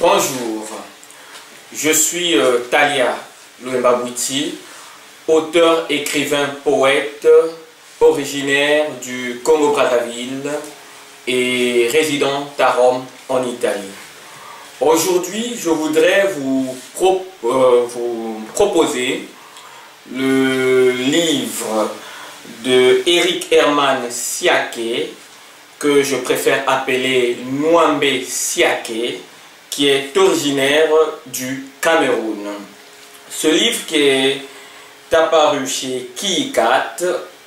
Bonjour, je suis Talia Louemba-Bouiti, auteur, écrivain, poète, originaire du Congo-Brazzaville et résident à Rome en Italie. Aujourd'hui, je voudrais vous proposer le livre de Eric Herman Siaké, que je préfère appeler Nwambe Siaké, qui est originaire du Cameroun. Ce livre qui est apparu chez Kiyikat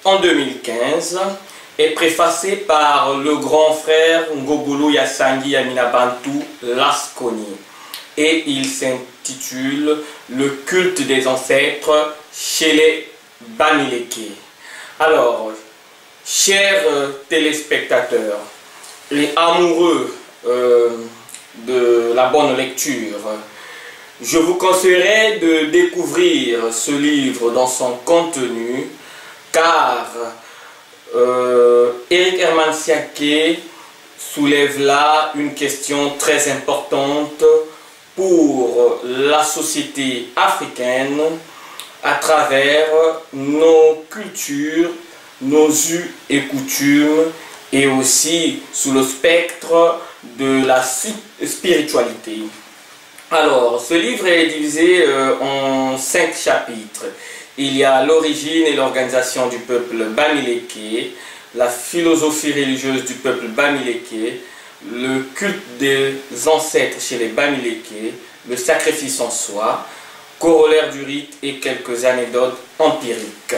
en 2015 est préfacé par le grand frère Ngobulu Yasangi Aminabantu Lasconi et il s'intitule Le culte des ancêtres chez les Bamileke. Alors, chers téléspectateurs, les amoureux de la bonne lecture, je vous conseillerais de découvrir ce livre dans son contenu, car Eric Herman Siaké soulève là une question très importante pour la société africaine à travers nos cultures, nos us et coutumes, et aussi sous le spectre de la spiritualité. Alors, ce livre est divisé en 5 chapitres. Il y a l'origine et l'organisation du peuple Bamileke, la philosophie religieuse du peuple Bamileke, le culte des ancêtres chez les Bamileke, le sacrifice en soi, corollaire du rite et quelques anecdotes empiriques.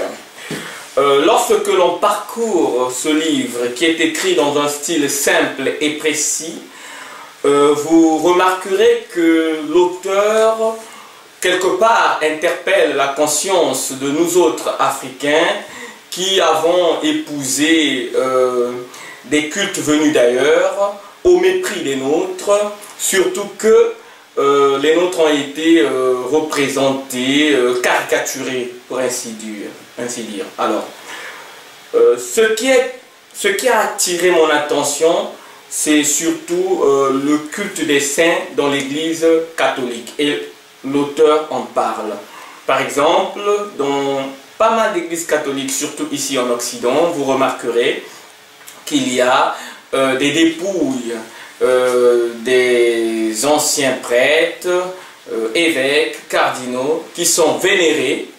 Lorsque l'on parcourt ce livre qui est écrit dans un style simple et précis, vous remarquerez que l'auteur, quelque part, interpelle la conscience de nous autres Africains qui avons épousé des cultes venus d'ailleurs, au mépris des nôtres, surtout que les nôtres ont été représentés, caricaturés, pour ainsi dire. Alors, ce qui a attiré mon attention, c'est surtout le culte des saints dans l'Église catholique. Et l'auteur en parle. Par exemple, dans pas mal d'églises catholiques, surtout ici en Occident, vous remarquerez qu'il y a des dépouilles des anciens prêtres, évêques, cardinaux, qui sont vénérés.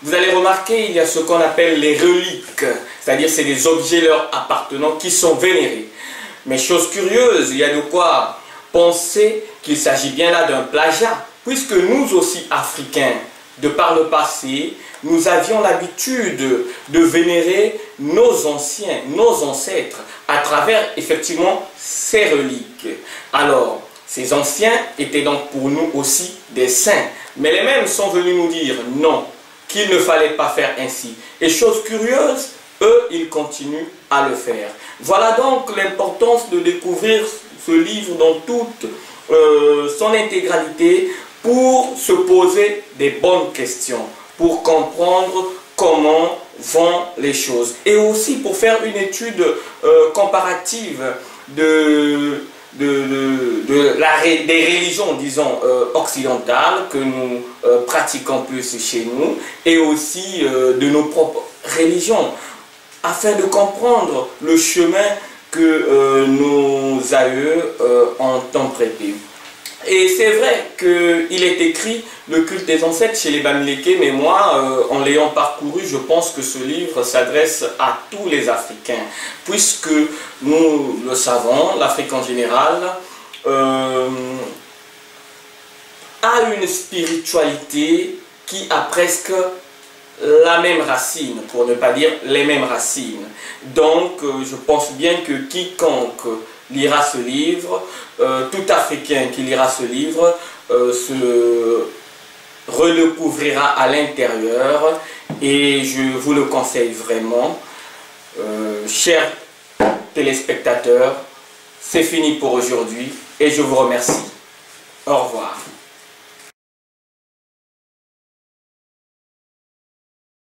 Vous allez remarquer, il y a ce qu'on appelle les reliques, c'est-à-dire c'est des objets leur appartenant qui sont vénérés. Mais chose curieuse, il y a de quoi penser qu'il s'agit bien là d'un plagiat, puisque nous aussi Africains, de par le passé, nous avions l'habitude de vénérer nos anciens, nos ancêtres, à travers effectivement ces reliques. Alors, ces anciens étaient donc pour nous aussi des saints, mais les mêmes sont venus nous dire non, qu'il ne fallait pas faire ainsi. Et chose curieuse, eux, ils continuent à le faire. Voilà donc l'importance de découvrir ce livre dans toute son intégralité pour se poser des bonnes questions, pour comprendre comment vont les choses. Et aussi pour faire une étude comparative des religions, disons, occidentales que nous pratiquons plus chez nous, et aussi de nos propres religions, afin de comprendre le chemin que nos aïeux ont emprunté. Et c'est vrai qu'il est écrit le culte des ancêtres chez les Bamileke, mais moi, en l'ayant parcouru, je pense que ce livre s'adresse à tous les Africains, puisque nous le savons, l'Afrique en général a une spiritualité qui a presque la même racine, pour ne pas dire les mêmes racines. Donc, je pense bien que quiconque lira ce livre, tout Africain qui lira ce livre, se redécouvrira à l'intérieur, et je vous le conseille vraiment. Chers téléspectateurs, c'est fini pour aujourd'hui et je vous remercie. Au revoir.